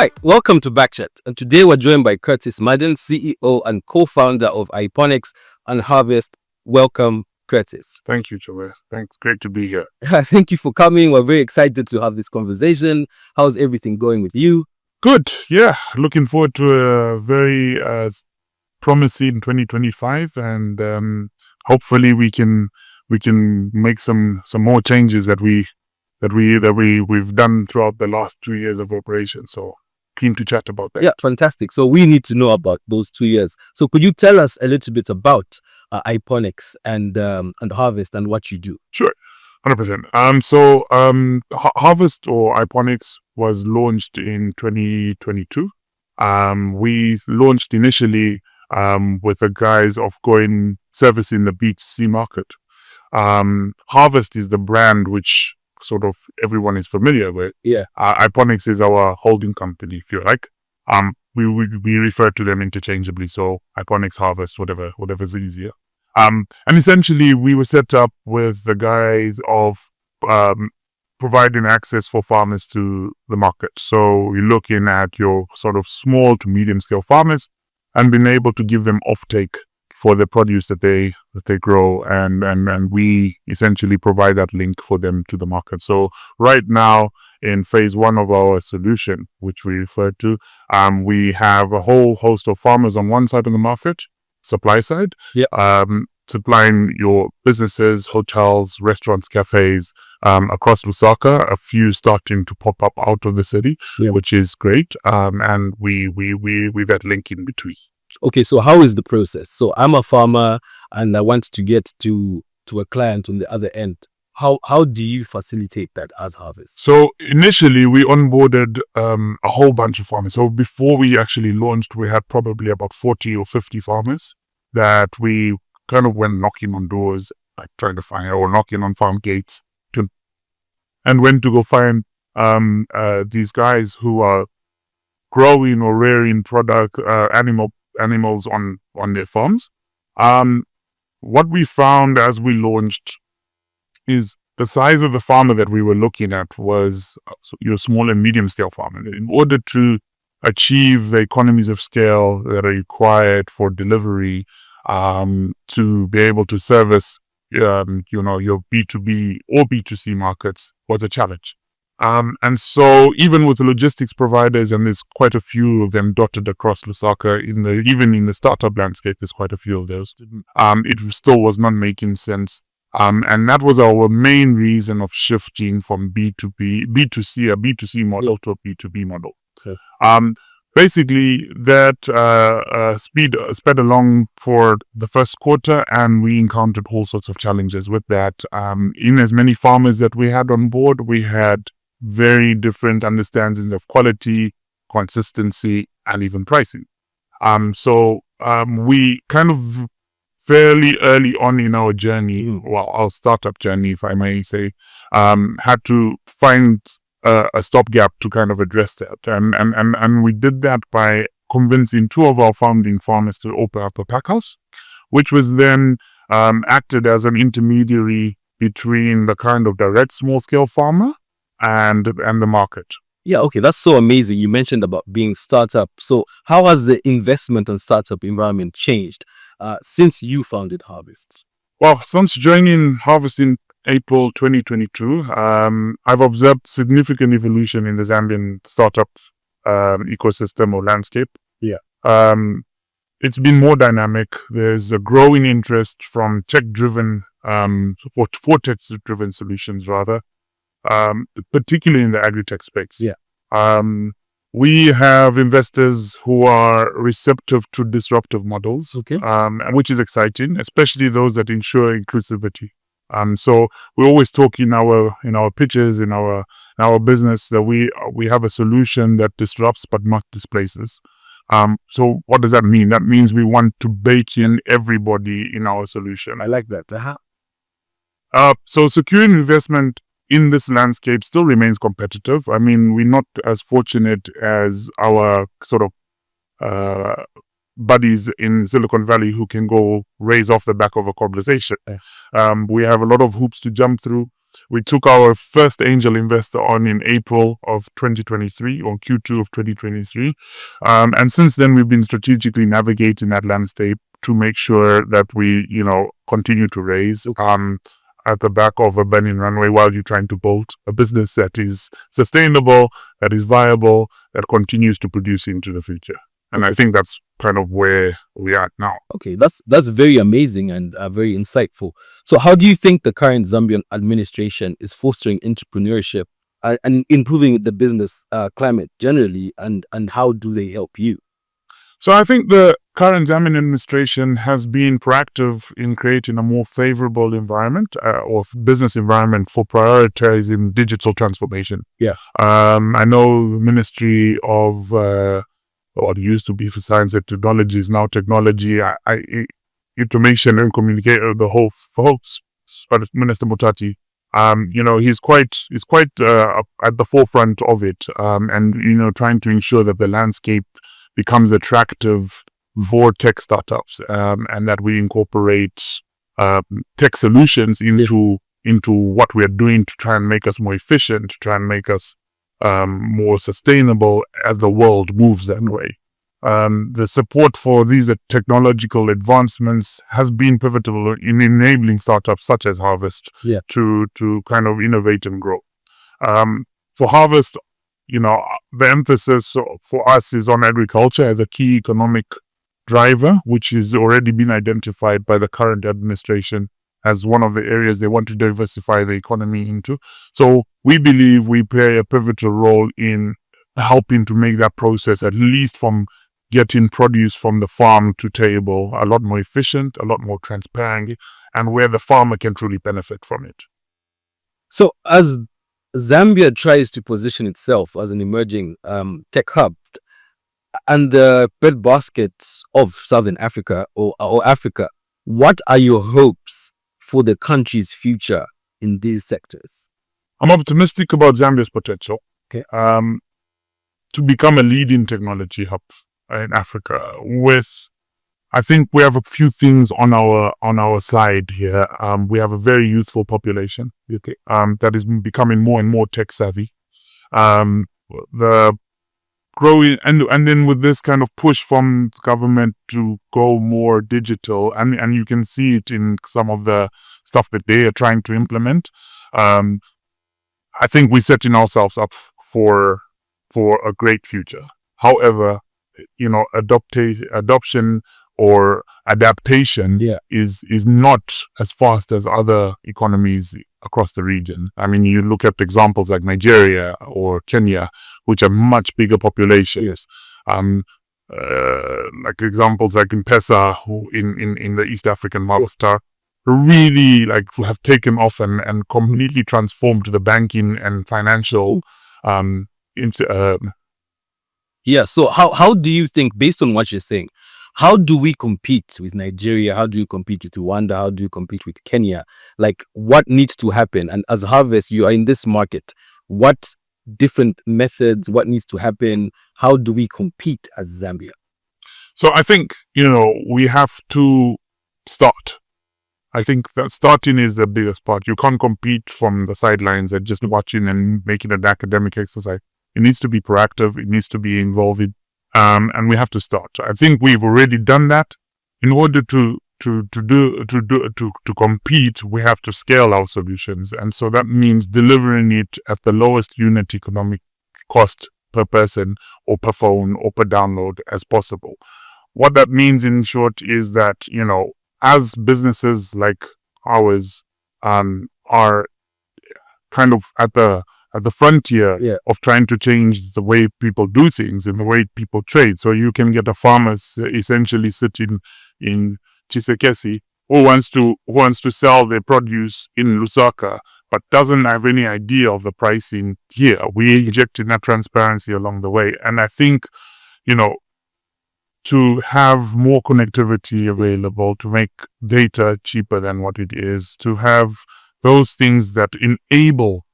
Hi, welcome to BackChat, and today we're joined by Curtis Madden, CEO and co-founder of Aiponics and Hrvst. Welcome, Curtis. Thank you, Choolwe. Thanks. Great to be here. Thank you for coming. We're very excited to have this conversation. How's everything going with you? Good. Yeah. Looking forward to a very promising 2025, and hopefully we can make some more changes that we've done throughout the last 2 years of operation. So keen to chat about that. Yeah, fantastic. So we need to know about those 2 years. So could you tell us a little bit about Aiponics and Hrvst and what you do? Sure. 100%. Hrvst or Aiponics was launched in 2022. We launched initially with the guise of going servicing the B2C market. Hrvst is the brand which sort of everyone is familiar with. Yeah. Aiponics is our holding company, if you like. We refer to them interchangeably, so Aiponics, Hrvst, whatever's easier. And essentially we were set up with the guise of providing access for farmers to the market. So you're looking at your sort of small to medium scale farmers and being able to give them offtake for the produce that they grow, and we essentially provide that link for them to the market. So right now in phase 1 of our solution, which we refer to, we have a whole host of farmers on one side of the market, supply side, supplying your businesses, hotels, restaurants, cafes across Lusaka. A few starting to pop up out of the city, which is great, and we that link in between. Okay, so how is the process? So I'm a farmer and I want to get to a client on the other end. How do you facilitate that as Hrvst? So initially we onboarded a whole bunch of farmers. So before we actually launched, we had probably about 40 or 50 farmers that we kind of went knocking on doors, like trying to find, or knocking on farm gates and went to go find these guys who are growing or rearing animals on their farms. What we found as we launched is the size of the farmer that we were looking at was your small and medium scale farmer. In order to achieve the economies of scale that are required for delivery, to be able to service your B2B or B2C markets was a challenge. And so even with the logistics providers, and there's quite a few of them dotted across Lusaka, even in the startup landscape, there's quite a few of those, it still was not making sense. And that was our main reason of shifting from B2C, a B2C model to a B2B model. Okay. Basically, that sped along for the first quarter, and we encountered all sorts of challenges with that. In as many farmers that we had on board, we had very different understandings of quality, consistency, and even pricing. So we kind of fairly early on in our journey, well, our startup journey, if I may say, had to find a stopgap to kind of address that. And we did that by convincing 2 of our founding farmers to open up a pack house, which was then acted as an intermediary between the kind of direct small scale farmer and the market. Yeah, okay, that's so amazing. You mentioned about being startup. So how has the investment and startup environment changed since you founded Hrvst? Well, since joining Hrvst in April 2022, I've observed significant evolution in the Zambian startup ecosystem or landscape. Yeah. It's been more dynamic. There's a growing interest from tech-driven, for tech-driven solutions rather, particularly in the agri-tech space. Yeah. We have investors who are receptive to disruptive models, Okay. Which is exciting, especially those that ensure inclusivity. So we always talk in our pitches, in our business, that we have a solution that disrupts but not displaces. So what does that mean? That means we want to bake in everybody in our solution. I like that. So securing investment in this landscape still remains competitive. I mean, we're not as fortunate as our sort of buddies in Silicon Valley who can go raise off the back of a conversation. We have a lot of hoops to jump through. We took our first angel investor on in April of 2023 or Q2 of 2023. And since then, we've been strategically navigating that landscape to make sure that we, continue to raise at the back of a burning runway while you're trying to build a business that is sustainable, that is viable, that continues to produce into the future. And I think that's kind of where we are now. Okay, that's very amazing and very insightful. So how do you think the current Zambian administration is fostering entrepreneurship and improving the business climate generally, and how do they help you? So I think the current Zambian administration has been proactive in creating a more favorable environment or business environment for prioritizing digital transformation. Yeah. I know the Ministry of what used to be for Science and Technology is now Technology, Information and Communication, the whole folks, Minister Mutati. He's quite at the forefront of it, and trying to ensure that the landscape becomes attractive for tech startups, and that we incorporate tech solutions into what we are doing to try and make us more efficient, to try and make us more sustainable as the world moves that way. The support for these technological advancements has been pivotal in enabling startups such as Hrvst to kind of innovate and grow. For Hrvst, the emphasis for us is on agriculture as a key economic driver, which is already been identified by the current administration as one of the areas they want to diversify the economy into. So we believe we play a pivotal role in helping to make that process, at least from getting produce from the farm to table, a lot more efficient, a lot more transparent, and where the farmer can truly benefit from it. So as Zambia tries to position itself as an emerging tech hub and the breadbasket of Southern Africa or Africa, what are your hopes for the country's future in these sectors? I'm optimistic about Zambia's potential. Okay. To become a leading technology hub in Africa. I think we have a few things on our side here. We have a very youthful population, that is becoming more and more tech savvy. The growing and then with this kind of push from government to go more digital, and you can see it in some of the stuff that they are trying to implement. I think we're setting ourselves up for a great future. However, adoption or adaptation is not as fast as other economies across the region. I mean, you look at examples like Nigeria or Kenya, which are much bigger populations. Like examples like M-Pesa, who in the East African market, really have taken off and completely transformed the banking and financial into. So how do you think, based on what you're saying, how do we compete with Nigeria? How do you compete with Rwanda? How do you compete with Kenya? Like, what needs to happen? And as Hrvst, you are in this market. What different methods, what needs to happen? How do we compete as Zambia? So I think, we have to start. I think that starting is the biggest part. You can't compete from the sidelines and just watching and making an academic exercise. It needs to be proactive. It needs to be involving. And we have to start. I think we've already done that. In order to compete, we have to scale our solutions, and so that means delivering it at the lowest unit economic cost per person or per phone or per download as possible. What that means, in short, is that as businesses like ours are kind of at the frontier of trying to change the way people do things and the way people trade. So you can get a farmer essentially sitting in Chisekesi who wants to sell their produce in Lusaka, but doesn't have any idea of the pricing here. We injected that transparency along the way. And I think, to have more connectivity available, to make data cheaper than what it is, to have those things that enable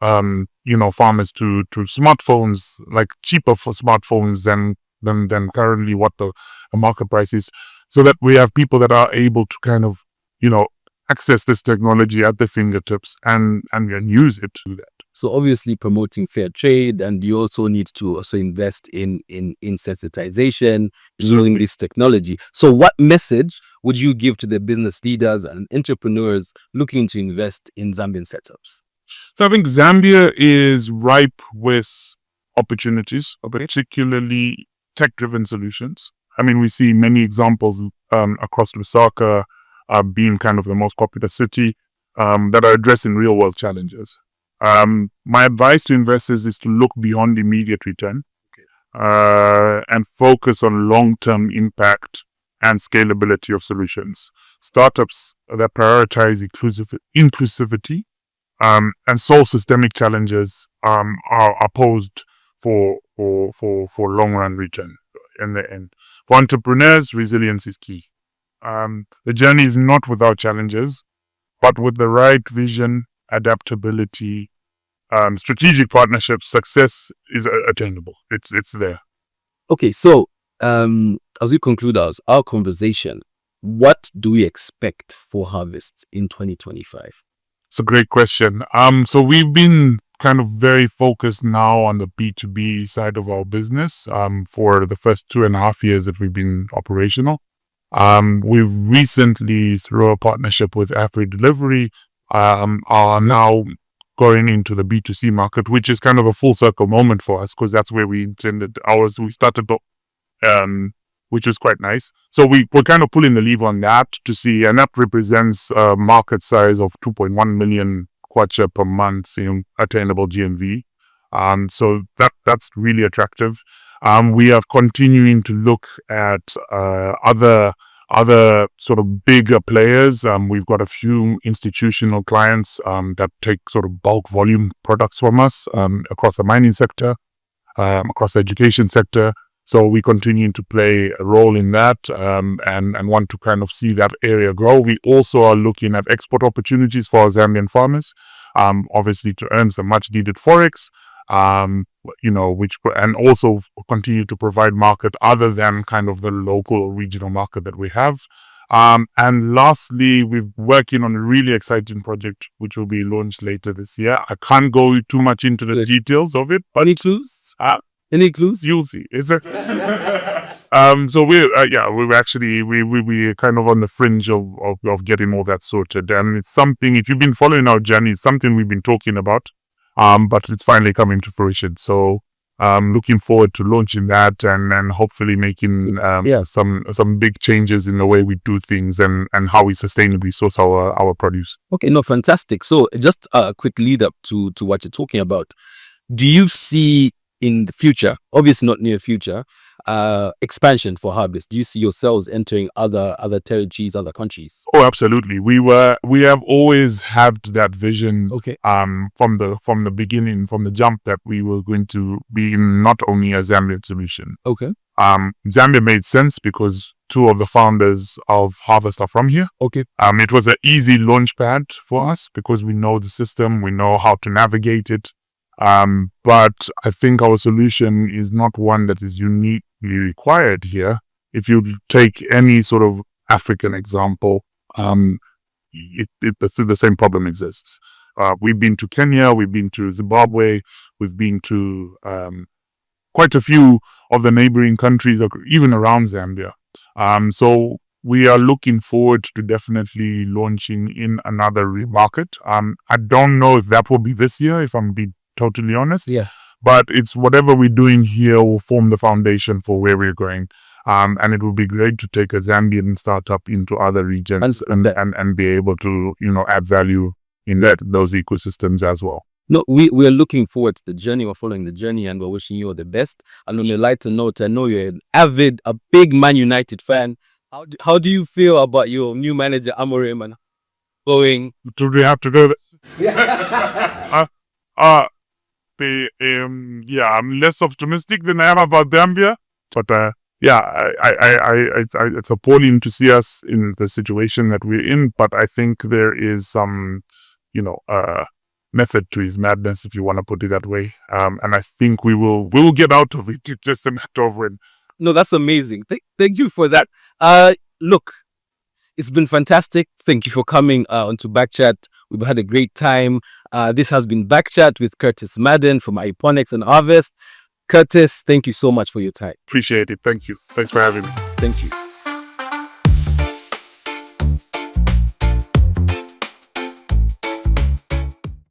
farmers to smartphones, like cheaper for smartphones than currently what the market price is, so that we have people that are able to kind of, access this technology at their fingertips and use it to do that. So obviously promoting fair trade, and you also need to also invest in sensitization using this technology. So what message would you give to the business leaders and entrepreneurs looking to invest in Zambian setups? So I think Zambia is ripe with opportunities, particularly tech-driven solutions. I mean, we see many examples across Lusaka being kind of the most popular city that are addressing real-world challenges. My advice to investors is to look beyond immediate return and focus on long-term impact and scalability of solutions. Startups that prioritize inclusivity and solve systemic challenges are posed for long-run return in the end. For entrepreneurs, resilience is key. The journey is not without challenges, but with the right vision, adaptability, strategic partnerships, success is attainable. It's there. Okay, so as we conclude our conversation, what do we expect for Hrvst in 2025? It's a great question. So we've been kind of very focused now on the B2B side of our business for the first 2.5 years that we've been operational. We've recently, through a partnership with Afri Delivery, are now going into the B2C market, which is kind of a full circle moment for us because that's where we intended ours. We started, which was quite nice. So we're kind of pulling the lever on that to see, and that represents a market size of 2.1 million kwacha per month in attainable GMV. So that's really attractive. We are continuing to look at other sort of bigger players. We've got a few institutional clients that take sort of bulk volume products from us across the mining sector, across the education sector. So we continue to play a role in that and want to kind of see that area grow. We also are looking at export opportunities for our Zambian farmers, obviously to earn some much needed forex, and also continue to provide market other than kind of the local regional market that we have. And lastly, we're working on a really exciting project which will be launched later this year. I can't go too much into the details of it, but any clues? Any clues? You'll see. Is there? So we're actually we're kind of on the fringe of getting all that sorted, and it's something. If you've been following our journey, it's something we've been talking about, but it's finally coming to fruition. So looking forward to launching that and hopefully making some big changes in the way we do things and how we sustainably source our produce. Okay, no, fantastic. So just a quick lead up to what you're talking about. Do you see in the future, obviously not near future, expansion for Hrvst? Do you see yourselves entering other territories, other countries? Oh, absolutely. We have always had that vision. Okay. From the beginning, from the jump, that we were going to be not only a Zambian solution. Okay. Zambia made sense because 2 of the founders of Hrvst are from here. Okay. It was an easy launch pad for us because we know the system, we know how to navigate it. But I think our solution is not one that is uniquely required here. If you take any sort of African example, the same problem exists. We've been to Kenya, we've been to Zimbabwe, we've been to quite a few of the neighboring countries, even around Zambia. So we are looking forward to definitely launching in another market. I don't know if that will be this year, if I'm being totally honest. Yeah. But it's whatever we're doing here will form the foundation for where we're going. And it would be great to take a Zambian startup into other regions and be able to, add value in those ecosystems as well. No, we're looking forward to the journey. We're following the journey and we're wishing you all the best. And on a lighter note, I know you're a big Man United fan. How do you feel about your new manager, Amorim, and going? Do we have to go there? I'm less optimistic than I am about Zambia, but it's appalling to see us in the situation that we're in. But I think there is some, method to his madness, if you want to put it that way. And I think we will get out of it. It's just a matter of when. No, that's amazing. Thank you for that. Look, It's been fantastic. Thank you for coming onto BackChat. We've had a great time. This has been BackChat with Curtis Madden from Aiponics and Hrvst. Curtis, thank you so much for your time. Appreciate it. Thank you. Thanks for having me. Thank you.